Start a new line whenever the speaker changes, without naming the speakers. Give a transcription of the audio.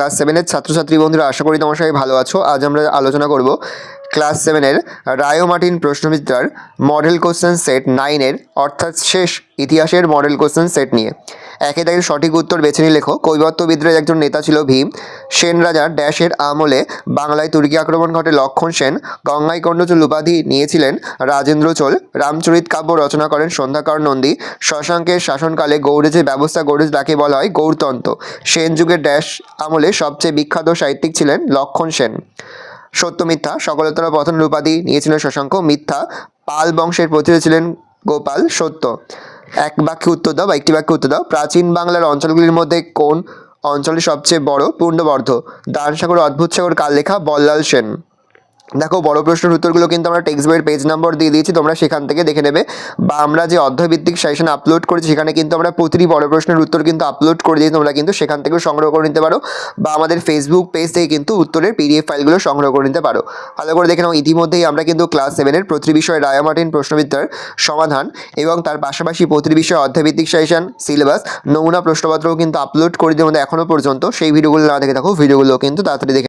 Class 7-এর ছাত্রছাত্রী বন্ধুরা, আশা করি তোমার সবাই ভালো আছো। আজ আমরা আলোচনা করব ক্লাস 7-এর রায় ও মার্টিন প্রশ্নবিদ্যার মডেল কোশ্চেন সেট 9-এর অর্থাৎ শেষ ইতিহাসের মডেল কোশ্চেন সেট নিয়ে। একে দাগের সঠিক উত্তর বেছে নিয়ে লেখো। কৈবর্ত বিদ্রোহের একজন নেতা ছিল ভীম। সেন রাজার ড্যাশের আমলে বাংলায় তুর্কি আক্রমণ ঘটে লক্ষণ সেন। গঙ্গাই কর্ণচূল উপাধি নিয়েছিলেন রাজেন্দ্র চোল। রামচরিত কাব্য রচনা করেন সন্ধ্যাকর নন্দী। শশাঙ্কের শাসনকালে গৌড়ে যে ব্যবস্থা গড়ে তাকে বলা হয় গৌড়তন্ত্র। সেন যুগের ড্যাশ আমলে সবচেয়ে বিখ্যাত সাহিত্যিক ছিলেন লক্ষণ সেন। সত্য মিথ্যা, সকলতর প্রথম উপাধি নিয়েছিলেন শশাঙ্ক। মিথ্যা, পাল বংশের প্রতিনিধি ছিলেন গোপাল। সত্য। এক বাক্যে উত্তর দাও বা একটি বাক্যে উত্তর দাও। প্রাচীন বাংলার অঞ্চলগুলির মধ্যে কোন অঞ্চলটি সবচেয়ে বড়? পূর্ণবর্ধ। দানসাগর অদ্ভুত সাগর কার লেখা? বল্লাল সেন। দেখো, বড় প্রশ্নের উত্তরগুলো কিন্তু আমরা টেক্সট বইয়ের পেজ নাম্বার দিয়ে দিয়েছি, তোমরা সেখান থেকে দেখে নেবে। বা আমরা যে অধ্যায়ভিত্তিক সেশন আপলোড করেছি সেখানে কিন্তু আমরা প্রতিটি বড় প্রশ্নের উত্তর কিন্তু আপলোড করে দিই, তোমরা কিন্তু সেখান থেকেও সংগ্রহ করে নিতে পারো। বা আমাদের ফেসবুক পেজ থেকে কিন্তু উত্তরের পিডিএফ ফাইলগুলো সংগ্রহ করে নিতে পারো। ভালো করে দেখে নাও, ইতিমধ্যেই আমরা কিন্তু ক্লাস 7-এর প্রতিটি বিষয়ে রায় ও মার্টিন প্রশ্নবিদ্যার সমাধান এবং তার পাশাপাশি প্রতিটি বিষয়ে অধ্যায়ভিত্তিক সেশন, সিলেবাস, নমুনা প্রশ্নপত্রও কিন্তু আপলোড করে দিই আমাদের এখনও পর্যন্ত। সেই ভিডিওগুলো না দেখে থাকো, ভিডিওগুলো কিন্তু তাড়াতাড়ি দেখে